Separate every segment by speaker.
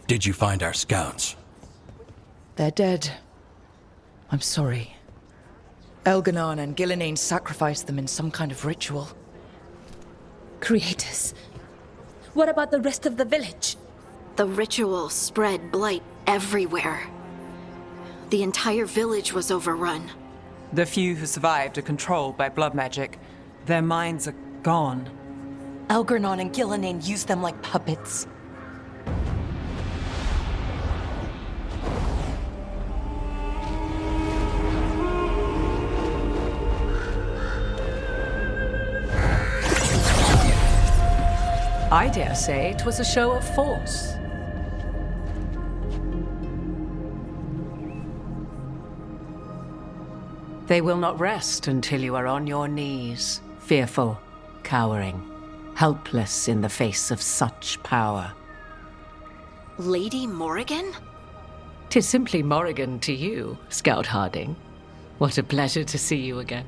Speaker 1: Did you find our scouts?
Speaker 2: They're dead. I'm sorry. Elganon and Gillenane sacrificed them in some kind of ritual.
Speaker 3: Creators. What about the rest of the village?
Speaker 4: The ritual spread blight everywhere. The entire village was overrun.
Speaker 5: The few who survived are controlled by blood magic. Their minds are gone.
Speaker 6: Elganon and Gillenane used them like puppets.
Speaker 7: I dare say it was a show of force. They will not rest until you are on your knees, fearful, cowering, helpless in the face of such power.
Speaker 4: Lady Morrigan?
Speaker 7: 'Tis simply Morrigan to you, Scout Harding. What a pleasure to see you again.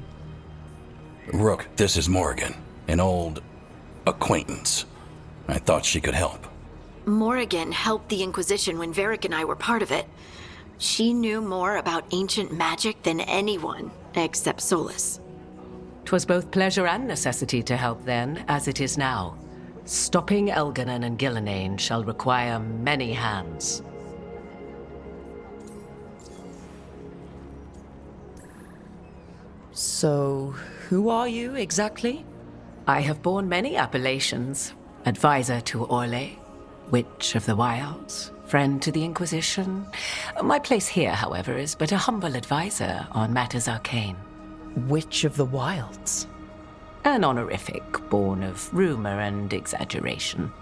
Speaker 1: Rook, this is Morrigan, an old acquaintance. I thought she could help.
Speaker 4: Morrigan helped the Inquisition when Varric and I were part of it. She knew more about ancient magic than anyone, except Solus.
Speaker 7: 'Twas both pleasure and necessity to help then, as it is now. Stopping Elganon and Gillenane shall require many hands.
Speaker 2: So, who are you exactly?
Speaker 7: I have borne many appellations. Advisor to Orlais, Witch of the Wilds, friend to the Inquisition. My place here, however, is but a humble advisor on matters arcane.
Speaker 2: Witch of the Wilds?
Speaker 7: An honorific born of rumor and exaggeration.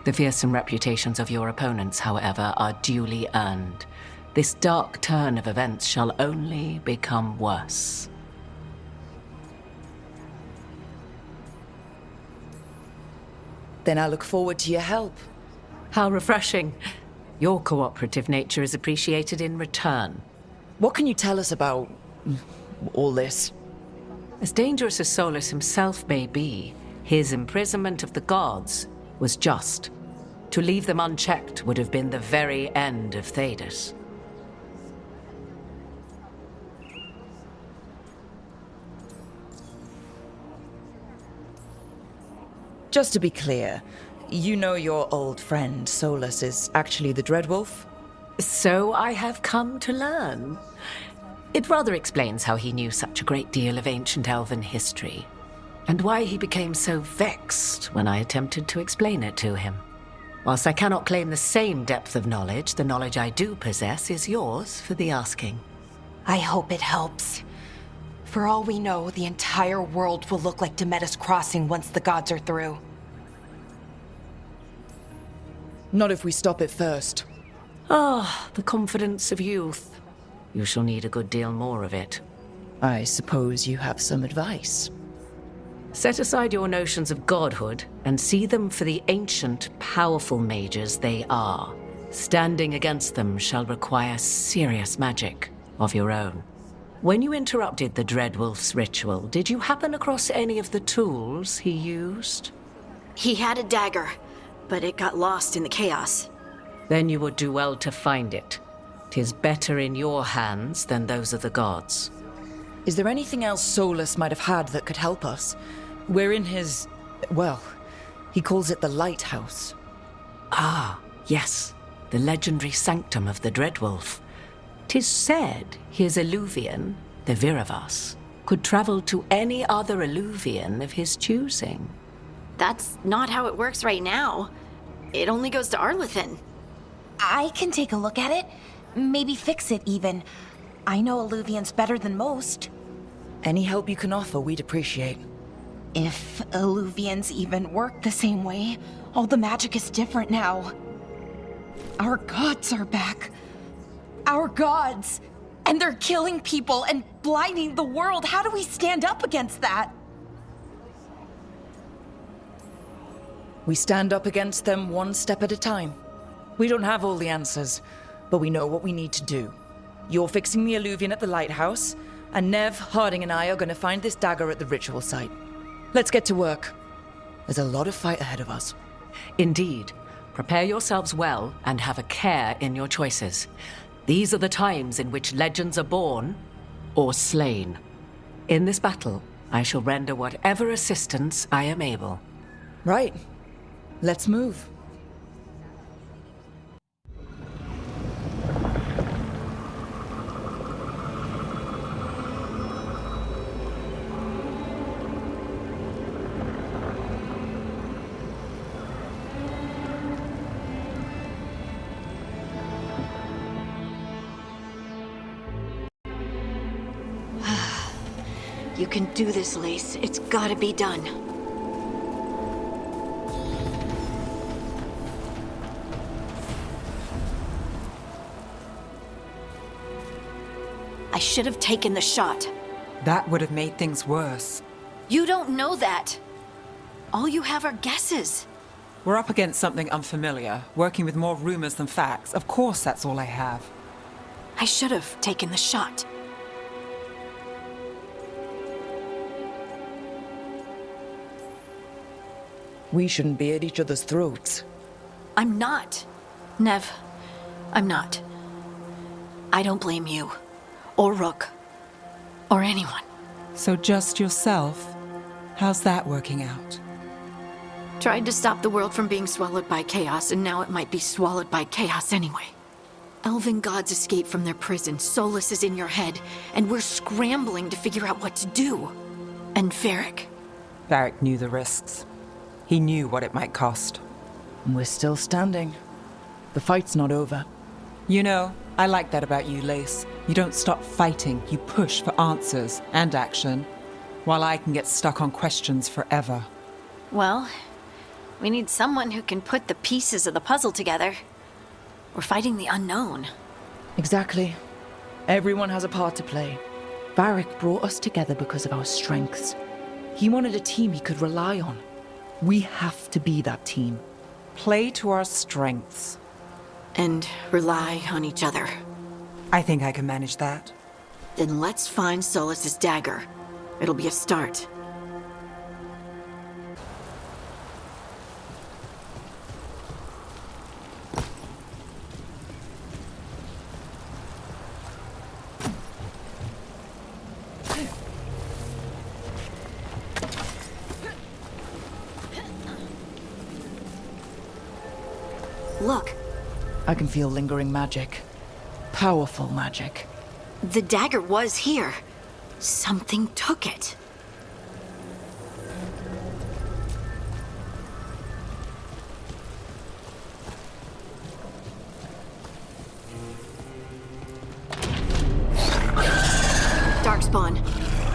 Speaker 7: The fearsome reputations of your opponents, however, are duly earned. This dark turn of events shall only become worse.
Speaker 2: Then I look forward to your help.
Speaker 7: How refreshing. Your cooperative nature is appreciated in return.
Speaker 2: What can you tell us about all this?
Speaker 7: As dangerous as Solus himself may be, his imprisonment of the gods was just. To leave them unchecked would have been the very end of Thedas.
Speaker 2: Just to be clear, you know your old friend Solus is actually the Dreadwolf?
Speaker 7: So I have come to learn. It rather explains how he knew such a great deal of ancient elven history, and why he became so vexed when I attempted to explain it to him. Whilst I cannot claim the same depth of knowledge, the knowledge I do possess is yours for the asking.
Speaker 6: I hope it helps. For all we know, the entire world will look like Demetus Crossing once the gods are through.
Speaker 2: Not if we stop it first.
Speaker 7: Ah, the confidence of youth. You shall need a good deal more of it.
Speaker 2: I suppose you have some advice.
Speaker 7: Set aside your notions of godhood and see them for the ancient, powerful mages they are. Standing against them shall require serious magic of your own. When you interrupted the Dreadwolf's ritual, did you happen across any of the tools he used?
Speaker 4: He had a dagger, but it got lost in the chaos.
Speaker 7: Then you would do well to find it. 'Tis better in your hands than those of the gods.
Speaker 2: Is there anything else Solus might have had that could help us? We're in his... well, he calls it the Lighthouse.
Speaker 7: Ah, yes, the legendary sanctum of the Dreadwolf. 'Tis said his Illuvian, the Viravas, could travel to any other Illuvian of his choosing.
Speaker 4: That's not how it works right now. It only goes to Arlethan.
Speaker 6: I can take a look at it. Maybe fix it, even. I know Illuvians better than most.
Speaker 2: Any help you can offer, we'd appreciate.
Speaker 6: If Illuvians even work the same way, all the magic is different now. Our gods are back. Our gods! And they're killing people and blinding the world. How do we stand up against that?
Speaker 2: We stand up against them one step at a time. We don't have all the answers, but we know what we need to do. You're fixing the Illuvian at the lighthouse, and Nev, Harding, and I are going to find this dagger at the ritual site. Let's get to work. There's a lot of fight ahead of us.
Speaker 7: Indeed, Prepare yourselves well and have a care in your choices. These are the times in which legends are born or slain. In this battle, I shall render whatever assistance I am able.
Speaker 2: Right. Let's move.
Speaker 4: You can do this, Lace. It's gotta be done. I should have taken the shot.
Speaker 5: That would have made things worse.
Speaker 4: You don't know that. All you have are guesses.
Speaker 5: We're up against something unfamiliar, working with more rumors than facts. Of course, that's all I have.
Speaker 4: I should have taken the shot.
Speaker 2: We shouldn't be at each other's throats.
Speaker 4: I'm not. Nev, I'm not. I don't blame you. Or Rook. Or anyone.
Speaker 5: So just yourself? How's that working out?
Speaker 4: Tried to stop the world from being swallowed by chaos, and now it might be swallowed by chaos anyway. Elven gods escape from their prison, Solus is in your head, and we're scrambling to figure out what to do. And Varric.
Speaker 5: Varric knew the risks. He knew what it might cost.
Speaker 2: We're still standing. The fight's not over.
Speaker 5: You know, I like that about you, Lace. You don't stop fighting, you push for answers and action, while I can get stuck on questions forever.
Speaker 4: Well, we need someone who can put the pieces of the puzzle together. We're fighting the unknown.
Speaker 2: Exactly. Everyone has a part to play. Varric brought us together because of our strengths. He wanted a team he could rely on. We have to be that team.
Speaker 5: Play to our strengths.
Speaker 4: And rely on each other.
Speaker 5: I think I can manage that.
Speaker 4: Then let's find Solus's dagger. It'll be a start. Look,
Speaker 2: I can feel lingering magic. Powerful magic.
Speaker 4: the dagger was here. Something took it. Darkspawn.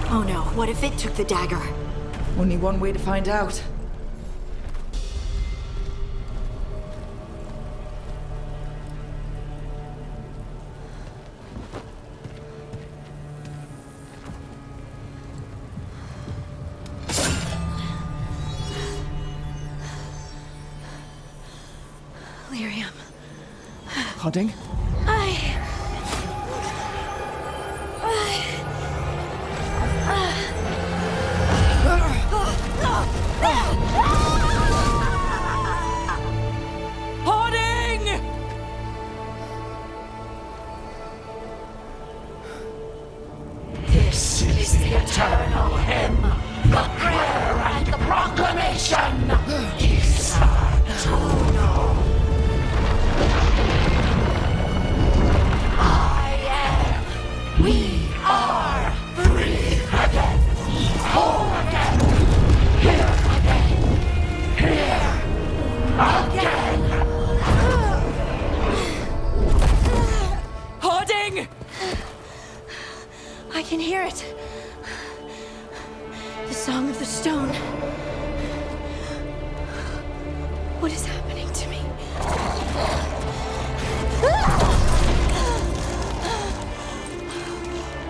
Speaker 4: Oh no, what if it took the dagger?
Speaker 2: Only one way to find out.
Speaker 4: Lyrium.
Speaker 2: Pudding?
Speaker 8: This is the eternal hymn, the prayer and the proclamation. Is to know. I am. We are free again. Whole again. Here again. Here again.
Speaker 2: Harding!
Speaker 4: I can hear it. The Song of the Stone. What is happening to me?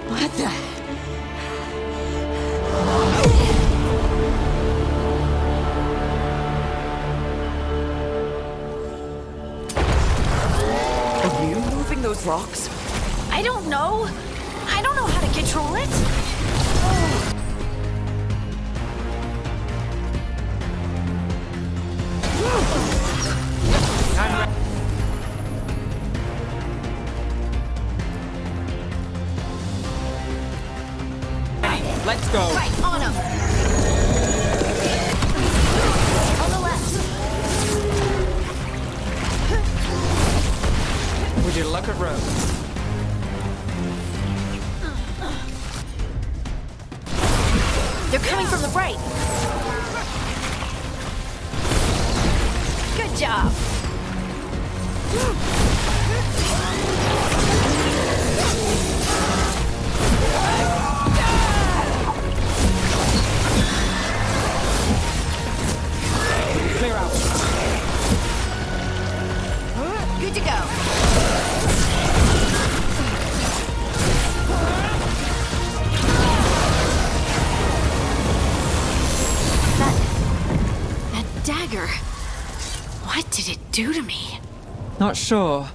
Speaker 4: What the?
Speaker 2: Are you moving those rocks?
Speaker 4: I don't know. I don't know how to control it.
Speaker 5: Let's go.
Speaker 4: Right, on him! On the left!
Speaker 5: Would you look at Rose?
Speaker 4: They're coming from the right! Good job!
Speaker 5: Clear out.
Speaker 4: Good to go. That dagger. What did it do to me?
Speaker 5: Not sure,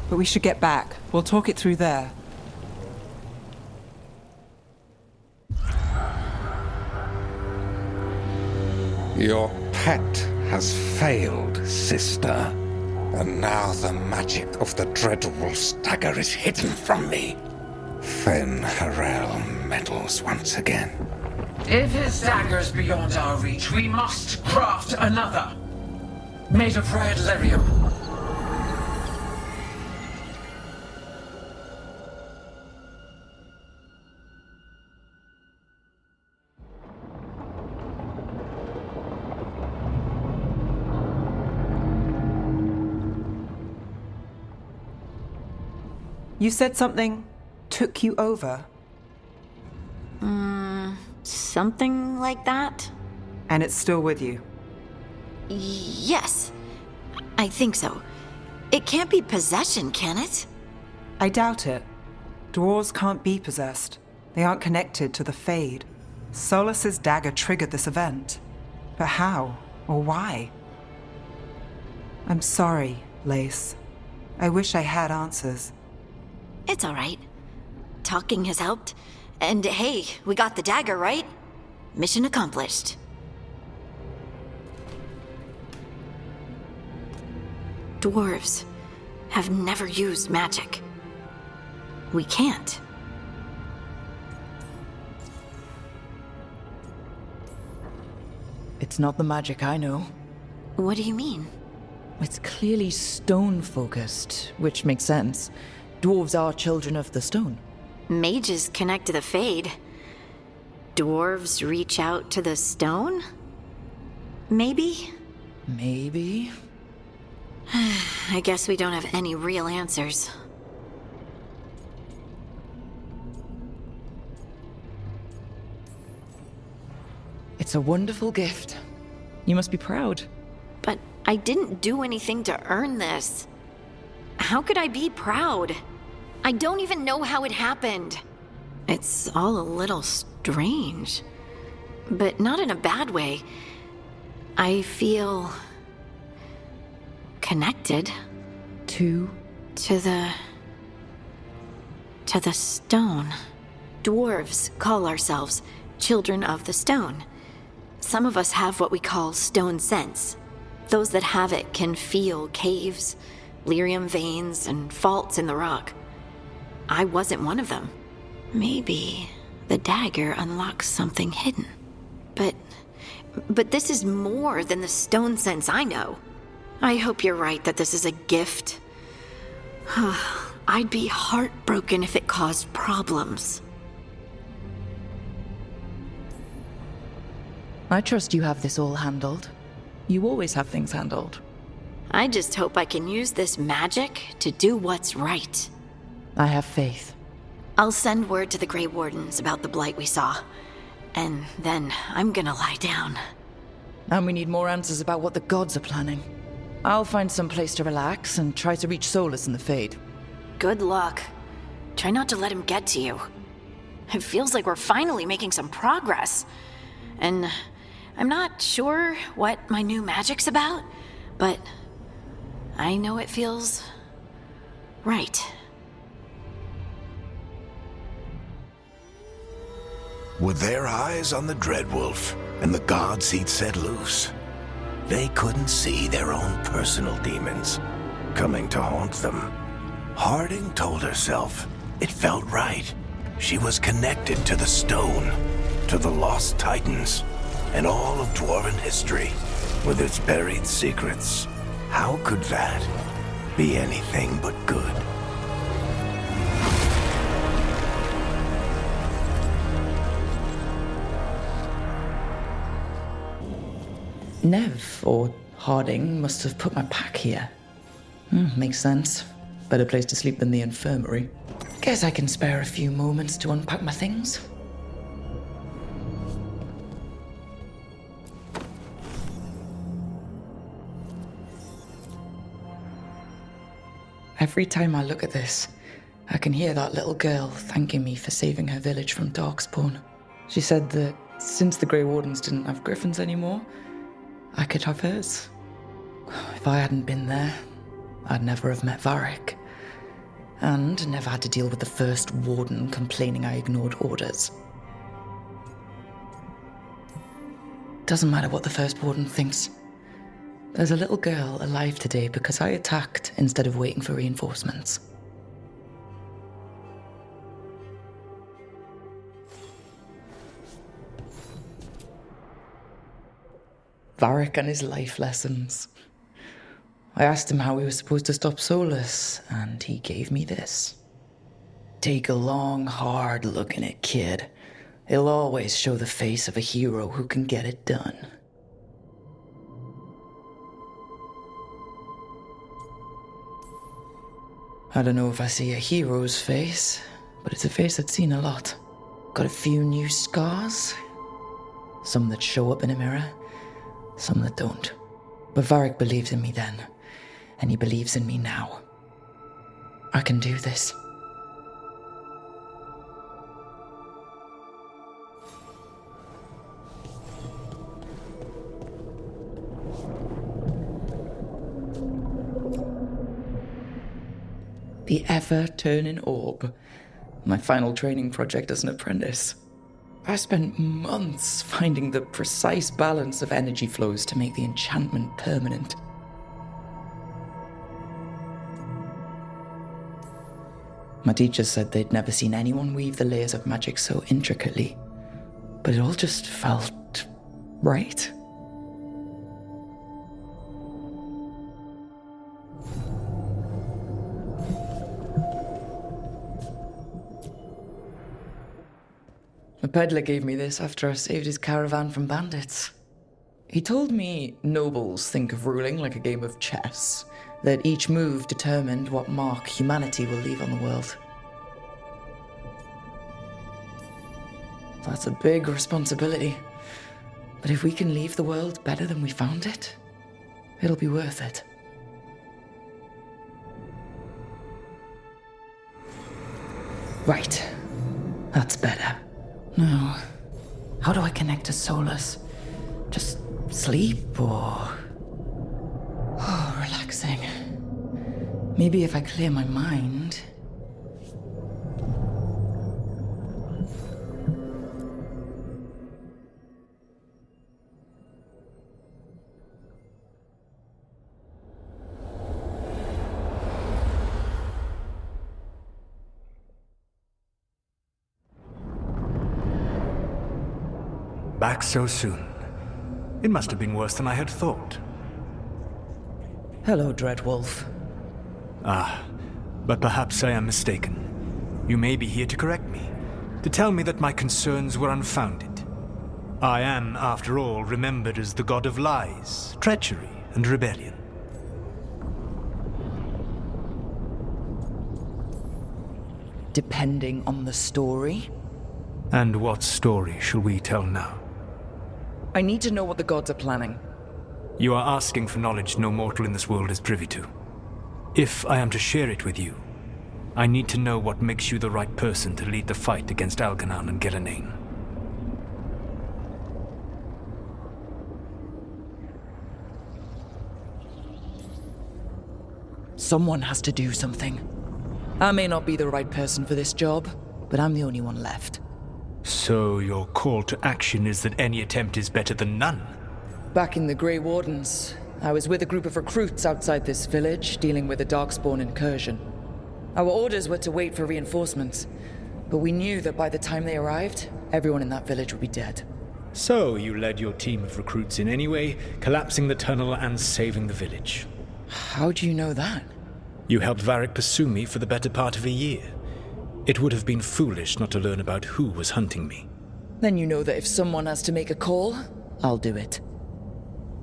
Speaker 5: but we should get back. We'll talk it through there.
Speaker 9: Your pet has failed, sister. And now the magic of the Dreadwolf's dagger is hidden from me. Fen Harel meddles once again.
Speaker 10: If his dagger's beyond our reach, we must craft another. Made of red lyrium.
Speaker 5: You said something took you over,
Speaker 4: Something like that?
Speaker 5: and it's still with you.
Speaker 4: Yes. I think so. It can't be possession, can it?
Speaker 5: I doubt it. Dwarves can't be possessed. They aren't connected to the Fade. Solas's dagger triggered this event. But how? Or why? I'm sorry, Lace. I wish I had answers.
Speaker 4: It's all right. Talking has helped. And hey, we got the dagger, right? Mission accomplished. Dwarves have never used magic. We can't.
Speaker 2: It's not the magic I know.
Speaker 4: What do you mean?
Speaker 2: It's clearly stone-focused, which makes sense. Dwarves are children of the stone.
Speaker 4: Mages connect to the Fade. Dwarves reach out to the stone? Maybe?
Speaker 2: Maybe?
Speaker 4: I guess we don't have any real answers.
Speaker 2: It's a wonderful gift. You must be proud.
Speaker 4: But I didn't do anything to earn this. How could I be proud? I don't even know how it happened. It's all a little strange. But not in a bad way. I feel... connected.
Speaker 2: To
Speaker 4: the stone. Dwarves call ourselves children of the stone. Some of us have what we call stone sense. Those that have it can feel caves, lyrium veins, and faults in the rock. I wasn't one of them. Maybe the dagger unlocks something hidden. But this is more than the stone sense I know. I hope you're right that this is a gift. I'd be heartbroken if it caused problems.
Speaker 2: I trust you have this all handled. You always have things handled.
Speaker 4: I just hope I can use this magic to do what's right.
Speaker 2: I have faith.
Speaker 4: I'll send word to the Grey Wardens about the blight we saw. And then I'm gonna lie down.
Speaker 2: And we need more answers about what the gods are planning. I'll find some place to relax and try to reach Solus in the Fade.
Speaker 4: Good luck. Try not to let him get to you. It feels like we're finally making some progress. And I'm not sure what my new magic's about, but I know it feels right.
Speaker 11: With their eyes on the Dreadwolf and the gods he'd set loose, they couldn't see their own personal demons coming to haunt them. Harding told herself it felt right. She was connected to the stone, to the Lost Titans and all of Dwarven history with its buried secrets. How could that be anything but good?
Speaker 2: Nev, or Harding, must have put my pack here. Makes sense. Better place to sleep than the infirmary. Guess I can spare a few moments to unpack my things. Every time I look at this, I can hear that little girl thanking me for saving her village from Darkspawn. She said that since the Grey Wardens didn't have griffins anymore, I could have hers. If I hadn't been there, I'd never have met Varric. And never had to deal with the first warden complaining I ignored orders. Doesn't matter what the first warden thinks. There's a little girl alive today because I attacked instead of waiting for reinforcements. Varric and his life lessons. I asked him how we were supposed to stop Solus, and he gave me this. Take a long, hard look at it, kid. It'll always show the face of a hero who can get it done. I don't know if I see a hero's face, but it's a face I've seen a lot. Got a few new scars. Some that show up in a mirror, some that don't. But Varric believed in me then, and he believes in me now. I can do this. The ever-turning orb. My final training project as an apprentice. I spent months finding the precise balance of energy flows to make the enchantment permanent. My teachers said they'd never seen anyone weave the layers of magic so intricately, but it all just felt right. A peddler gave me this after I saved his caravan from bandits. He told me nobles think of ruling like a game of chess, that each move determined what mark humanity will leave on the world. That's a big responsibility, but if we can leave the world better than we found it, it'll be worth it. Right, that's better. No. How do I connect to Solus? Just sleep or... Oh, relaxing. Maybe if I clear my mind...
Speaker 12: Back so soon. It must have been worse than I had thought.
Speaker 2: Hello, Dreadwolf.
Speaker 12: Ah, but perhaps I am mistaken. You may be here to correct me, to tell me that my concerns were unfounded. I am, after all, remembered as the god of lies, treachery, and rebellion.
Speaker 2: Depending on the story.
Speaker 12: And what story shall we tell now?
Speaker 2: I need to know what the gods are planning.
Speaker 12: You are asking for knowledge no mortal in this world is privy to. If I am to share it with you, I need to know what makes you the right person to lead the fight against Algernon and Gillenane.
Speaker 2: Someone has to do something. I may not be the right person for this job, but I'm the only one left.
Speaker 12: So your call to action is that any attempt is better than none?
Speaker 2: Back in the Grey Wardens, I was with a group of recruits outside this village, dealing with a Darkspawn incursion. Our orders were to wait for reinforcements, But we knew that by the time they arrived, everyone in that village would be dead.
Speaker 12: So you led your team of recruits in anyway, collapsing the tunnel and saving the village.
Speaker 2: How do you know that?
Speaker 12: You helped Varric pursue me for the better part of a year. It would have been foolish not to learn about who was hunting me.
Speaker 2: Then you know that if someone has to make a call, I'll do it.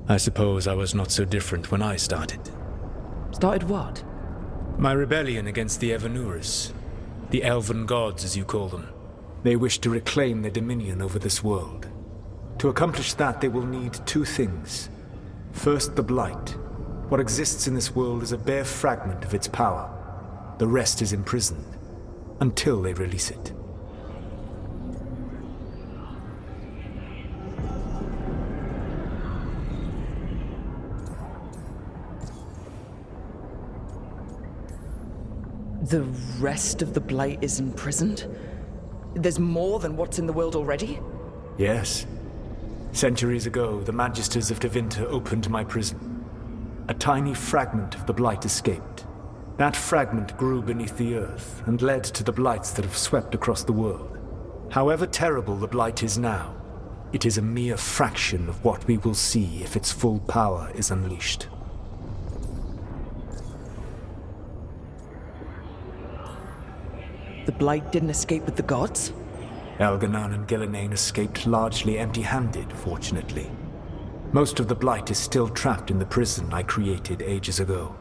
Speaker 12: I suppose I was not so different when I started.
Speaker 2: Started what?
Speaker 12: My rebellion against the Evanurus. The elven gods, as you call them. They wish to reclaim their dominion over this world. To accomplish that, they will need two things. First, the Blight. What exists in this world is a bare fragment of its power. The rest is imprisoned, until they release it.
Speaker 2: The rest of the Blight is imprisoned? There's more than what's in the world already?
Speaker 12: Yes. Centuries ago, the Magisters of Tevinter opened my prison. A tiny fragment of the Blight escaped. That fragment grew beneath the earth and led to the Blights that have swept across the world. However terrible the Blight is now, it is a mere fraction of what we will see if its full power is unleashed.
Speaker 2: The Blight didn't escape with the gods?
Speaker 12: Elganan and Gillenane escaped largely empty-handed, fortunately. Most of the Blight is still trapped in the prison I created ages ago.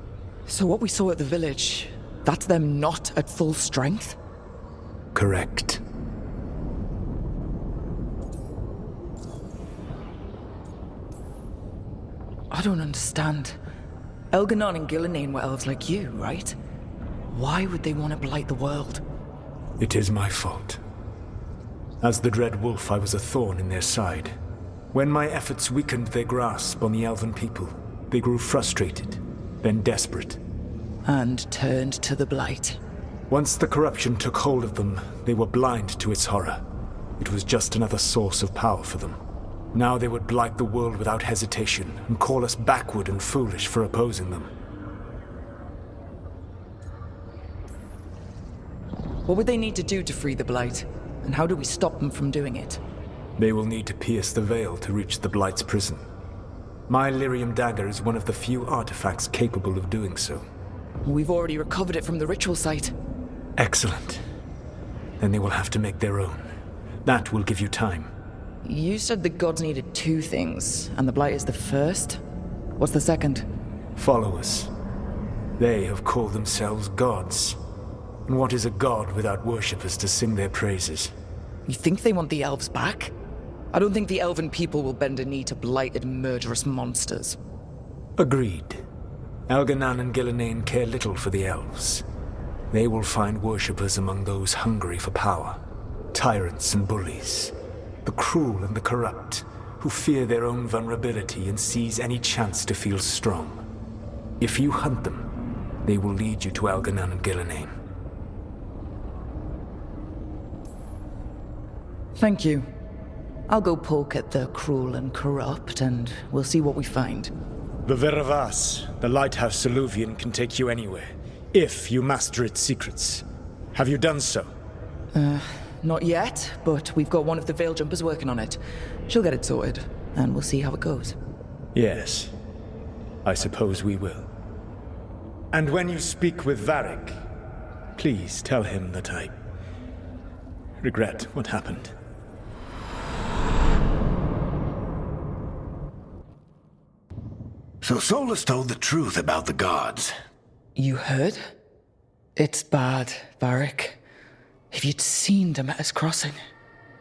Speaker 2: So what we saw at the village, that's them not at full strength?
Speaker 12: Correct.
Speaker 2: I don't understand. Elganan and Gillenane were elves like you, right? Why would they want to blight the world?
Speaker 12: It is my fault. As the Dread Wolf, I was a thorn in their side. When my efforts weakened their grasp on the elven people, they grew frustrated, then desperate.
Speaker 2: And turned to the Blight.
Speaker 12: Once the corruption took hold of them, they were blind to its horror. It was just another source of power for them. Now they would blight the world without hesitation, and call us backward and foolish for opposing them.
Speaker 2: What would they need to do to free the Blight? And how do we stop them from doing it?
Speaker 12: They will need to pierce the veil to reach the Blight's prison. My lyrium dagger is one of the few artifacts capable of doing so.
Speaker 2: We've already recovered it from the ritual site.
Speaker 12: Excellent. Then they will have to make their own. That will give you time.
Speaker 2: You said the gods needed two things, and the Blight is the first? What's the second?
Speaker 12: Followers. They have called themselves gods. And what is a god without worshippers to sing their praises?
Speaker 2: You think they want the elves back? I don't think the elven people will bend a knee to blighted, murderous monsters.
Speaker 12: Agreed. Elganan and Gillenane care little for the elves. They will find worshippers among those hungry for power. Tyrants and bullies. The cruel and the corrupt, who fear their own vulnerability and seize any chance to feel strong. If you hunt them, they will lead you to Elganan and Gillenane.
Speaker 2: Thank you. I'll go poke at the cruel and corrupt, and we'll see what we find.
Speaker 12: The Veravas, the lighthouse Soluvian, can take you anywhere, if you master its secrets. Have you done so?
Speaker 2: Not yet, but we've got one of the Veil Jumpers working on it. She'll get it sorted, and we'll see how it goes.
Speaker 12: Yes. I suppose we will. And when you speak with Varric, please tell him that I regret what happened.
Speaker 11: So Solus told the truth about the gods.
Speaker 2: You heard? It's bad, Varric. If you'd seen Demeter's crossing.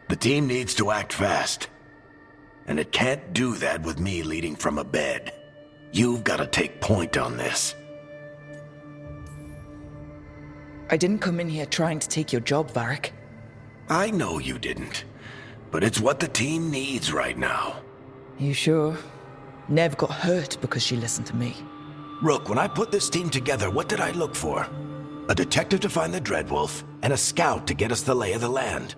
Speaker 11: The team needs to act fast. And it can't do that with me leading from a bed. You've got to take point on this.
Speaker 2: I didn't come in here trying to take your job, Varric.
Speaker 11: I know you didn't. But it's what the team needs right now.
Speaker 2: You sure? Nev got hurt because she listened to me.
Speaker 11: Rook, when I put this team together, what did I look for? A detective to find the Dreadwolf, and a scout to get us the lay of the land.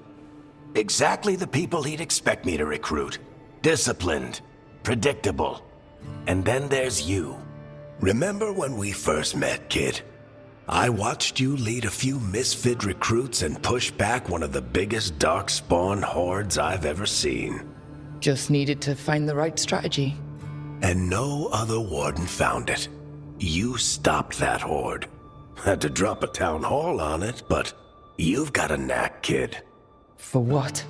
Speaker 11: Exactly the people he'd expect me to recruit. Disciplined, predictable. And then there's you. Remember when we first met, kid? I watched you lead a few misfit recruits and push back one of the biggest darkspawn hordes I've ever seen.
Speaker 2: Just needed to find the right strategy.
Speaker 11: And no other warden found it. You stopped that horde. Had to drop a town hall on it, but you've got a knack, kid.
Speaker 2: For what?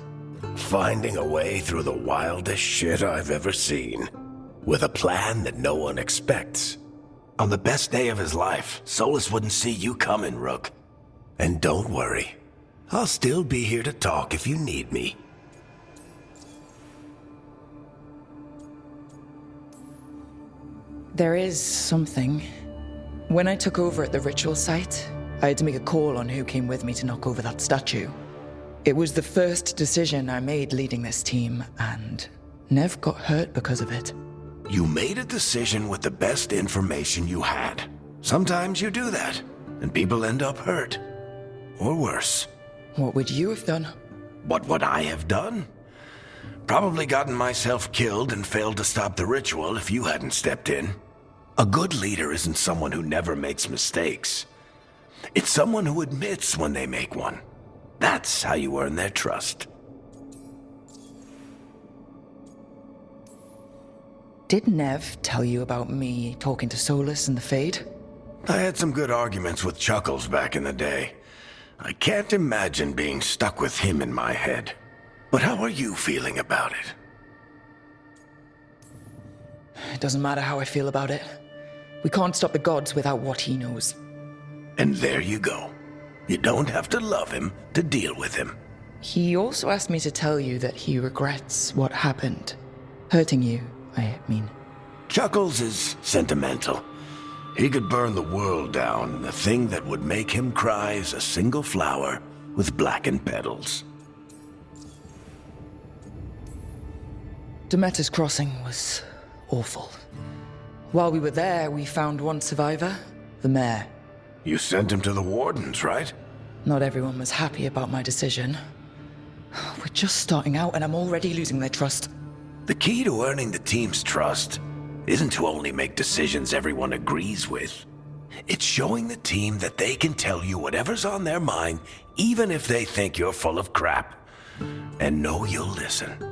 Speaker 11: Finding a way through the wildest shit I've ever seen. With a plan that no one expects. On the best day of his life, Solus wouldn't see you coming, Rook. And don't worry. I'll still be here to talk if you need me.
Speaker 2: There is something. When I took over at the ritual site, I had to make a call on who came with me to knock over that statue. It was the first decision I made leading this team, and Nev got hurt because of it.
Speaker 11: You made a decision with the best information you had. Sometimes you do that, and people end up hurt. Or worse.
Speaker 2: What would you have done?
Speaker 11: What would I have done? Probably gotten myself killed and failed to stop the ritual if you hadn't stepped in. A good leader isn't someone who never makes mistakes. It's someone who admits when they make one. That's how you earn their trust.
Speaker 2: Did Nev tell you about me talking to Solus and the Fade?
Speaker 11: I had some good arguments with Chuckles back in the day. I can't imagine being stuck with him in my head. But how are you feeling about it?
Speaker 2: It doesn't matter how I feel about it. We can't stop the gods without what he knows.
Speaker 11: And there you go. You don't have to love him to deal with him.
Speaker 2: He also asked me to tell you that he regrets what happened. Hurting you, I mean.
Speaker 11: Chuckles is sentimental. He could burn the world down, and the thing that would make him cry is a single flower with blackened petals.
Speaker 2: Demeter's crossing was awful. While we were there, we found one survivor, the mayor.
Speaker 11: You sent him to the wardens, right?
Speaker 2: Not everyone was happy about my decision. We're just starting out and I'm already losing their trust.
Speaker 11: The key to earning the team's trust isn't to only make decisions everyone agrees with. It's showing the team that they can tell you whatever's on their mind, even if they think you're full of crap, and know you'll listen.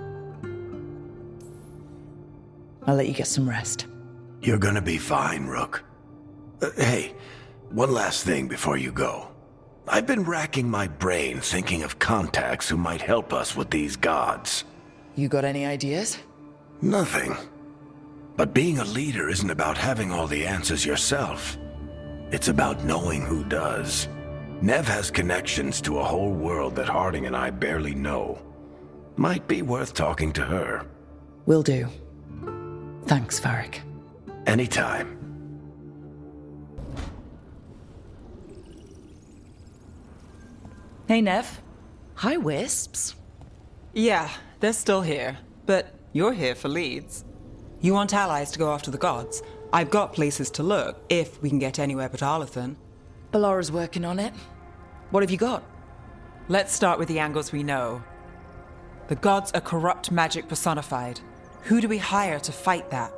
Speaker 2: I'll let you get some rest.
Speaker 11: You're gonna be fine, Rook. Hey, one last thing before you go. I've been racking my brain thinking of contacts who might help us with these gods.
Speaker 2: You got any ideas?
Speaker 11: Nothing. But being a leader isn't about having all the answers yourself. It's about knowing who does. Nev has connections to a whole world that Harding and I barely know. Might be worth talking to her.
Speaker 2: Will do. Thanks, Varric.
Speaker 11: Anytime.
Speaker 2: Hey, Nev. Hi, Wisps.
Speaker 5: Yeah, they're still here. But you're here for leads. You want allies to go after the gods? I've got places to look, if we can get anywhere but Arlathan.
Speaker 2: Ballara's working on it. What have you got?
Speaker 5: Let's start with the angles we know. The gods are corrupt magic personified. Who do we hire to fight that?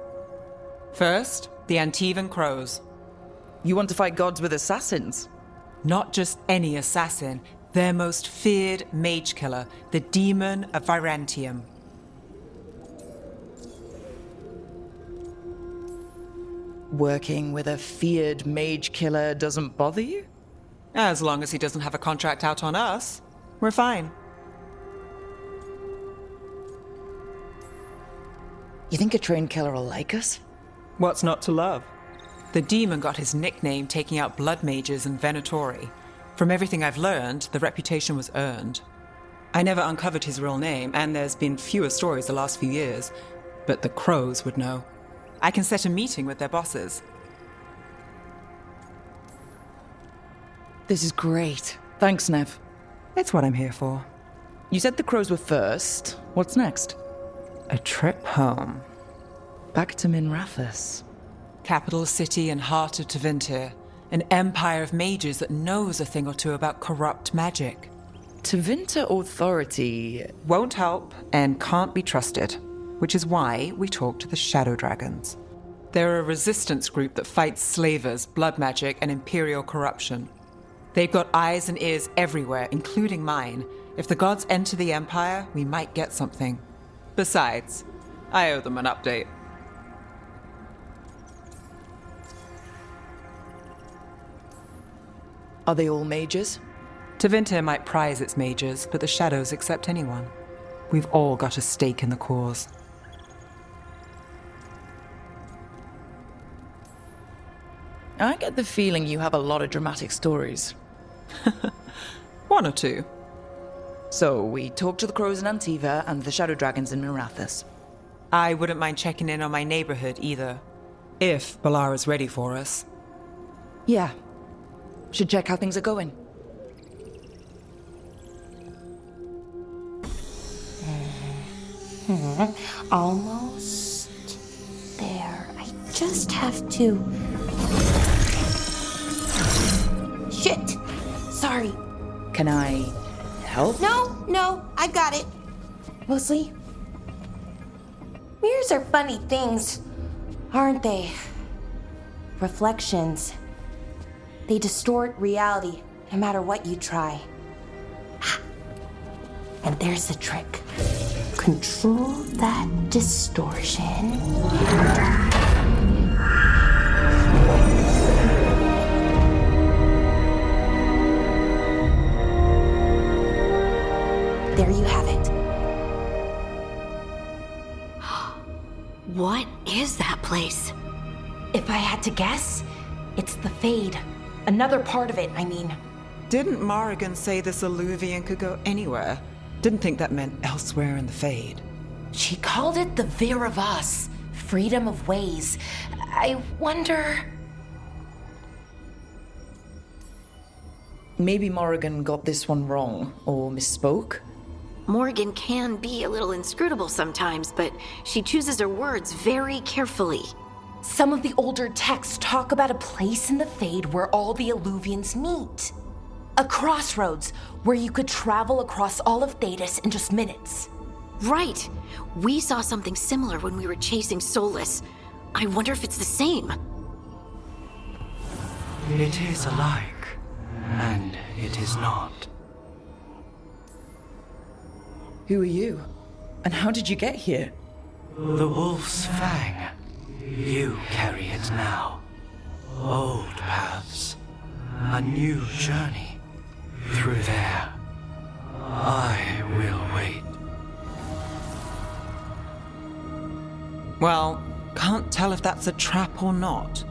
Speaker 5: First, the Antivan Crows.
Speaker 2: You want to fight gods with assassins?
Speaker 5: Not just any assassin, their most feared mage killer, the Demon of Virantium.
Speaker 2: Working with a feared mage killer doesn't bother you?
Speaker 5: As long as he doesn't have a contract out on us, we're fine.
Speaker 2: You think a trained killer will like us?
Speaker 5: What's not to love? The demon got his nickname taking out blood mages and Venatori. From everything I've learned, the reputation was earned. I never uncovered his real name, and there's been fewer stories the last few years, but the Crows would know. I can set a meeting with their bosses.
Speaker 2: This is great. Thanks, Nev.
Speaker 5: It's what I'm here for.
Speaker 2: You said the Crows were first. What's next?
Speaker 5: A trip home.
Speaker 2: Back to Minrathous.
Speaker 5: Capital city and heart of Tevinter. An empire of mages that knows a thing or two about corrupt magic.
Speaker 2: Tevinter authority
Speaker 5: won't help and can't be trusted, which is why we talk to the Shadow Dragons. They're a resistance group that fights slavers, blood magic, and imperial corruption. They've got eyes and ears everywhere, including mine. If the gods enter the Empire, we might get something. Besides, I owe them an update.
Speaker 2: Are they all mages?
Speaker 5: Tevinter might prize its mages, but the Shadows accept anyone. We've all got a stake in the cause.
Speaker 2: I get the feeling you have a lot of dramatic stories.
Speaker 5: One or two.
Speaker 2: So, we talked to the crows in Antiva and the shadow dragons in Mirathas.
Speaker 5: I wouldn't mind checking in on my neighborhood either. If Balara's ready for us.
Speaker 2: Yeah. Should check how things are going.
Speaker 6: Almost there. I just have to... Shit! Sorry.
Speaker 2: Can I help?
Speaker 6: No, I've got it. Mostly. Mirrors are funny things, aren't they? Reflections. They distort reality, no matter what you try. And there's the trick. Control that distortion. There you have it.
Speaker 4: What is that place?
Speaker 6: If I had to guess, it's the Fade. Another part of it, I mean.
Speaker 5: Didn't Morrigan say this Illuvian could go anywhere? Didn't think that meant elsewhere in the Fade.
Speaker 6: She called it the Vir of Us, freedom of ways. I wonder...
Speaker 2: Maybe Morrigan got this one wrong, or misspoke.
Speaker 4: Morgan can be a little inscrutable sometimes, but she chooses her words very carefully.
Speaker 6: Some of the older texts talk about a place in the Fade where all the Illuvians meet. A crossroads where you could travel across all of Thedas in just minutes.
Speaker 4: Right. We saw something similar when we were chasing Solus. I wonder if it's the same.
Speaker 12: It is alike, and it is not.
Speaker 2: Who are you? And how did you get here?
Speaker 12: The Wolf's Fang. You carry it now. Old paths. A new journey. Through there. I will wait.
Speaker 5: Well, can't tell if that's a trap or not.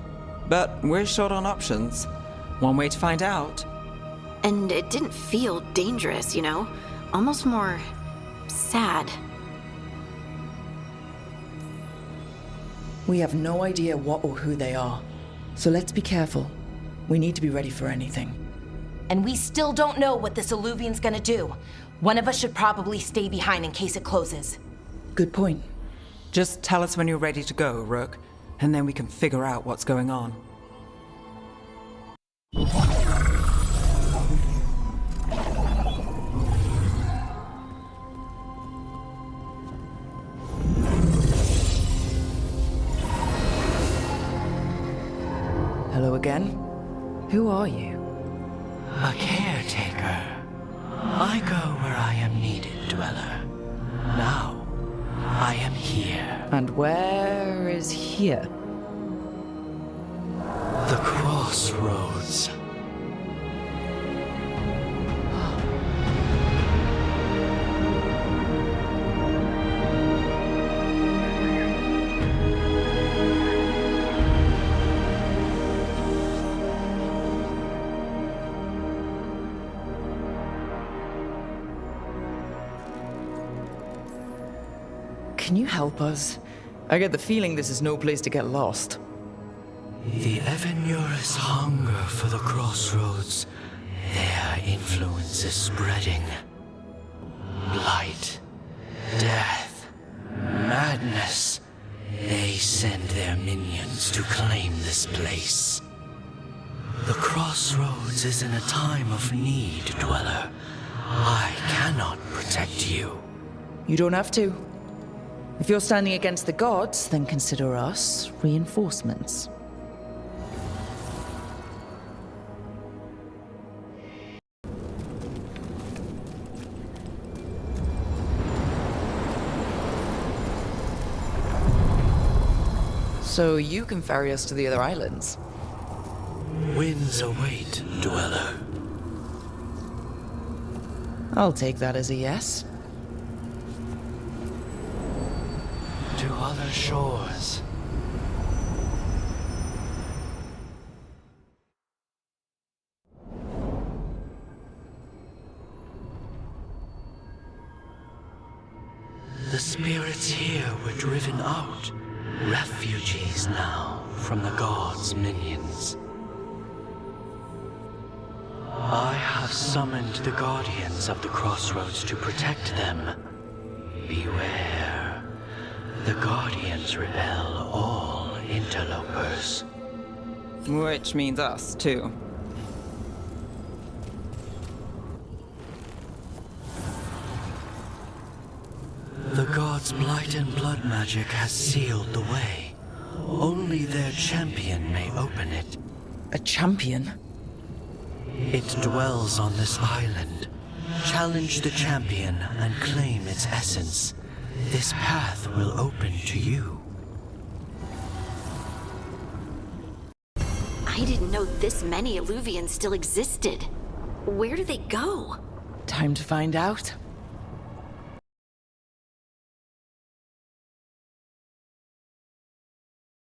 Speaker 5: But we're short on options. One way to find out.
Speaker 4: And it didn't feel dangerous, you know? Almost more... sad.
Speaker 2: We have no idea what or who they are. So let's be careful. We need to be ready for anything.
Speaker 6: And we still don't know what this Illuvian's gonna do. One of us should probably stay behind in case it closes.
Speaker 2: Good point.
Speaker 5: Just tell us when you're ready to go, Rook, and then we can figure out what's going on.
Speaker 2: Hello again. Who are you?
Speaker 12: A caretaker. I go where I am needed, Dweller. Now, I am here.
Speaker 2: And where is here?
Speaker 12: The crossroads.
Speaker 2: Can you help us? I get the feeling this is no place to get lost.
Speaker 12: The Evenurus hunger for the crossroads. Their influence is spreading. Blight, death, madness. They send their minions to claim this place. The crossroads is in a time of need, Dweller. I cannot protect you.
Speaker 2: You don't have to. If you're standing against the gods, then consider us reinforcements. So you can ferry us to the other islands.
Speaker 13: Winds await, dweller.
Speaker 2: I'll take that as a yes.
Speaker 13: To other shores. The spirits here were driven out. Refugees now from the gods' minions. I have summoned the guardians of the crossroads to protect them. Beware. The guardians repel all interlopers.
Speaker 5: Which means us, too.
Speaker 13: The gods' blight and blood magic has sealed the way. Only their champion may open it.
Speaker 2: A champion?
Speaker 13: It dwells on this island. Challenge the champion and claim its essence. This path will open to you.
Speaker 4: I didn't know this many Illuvians still existed. Where do they go?
Speaker 2: Time to find out.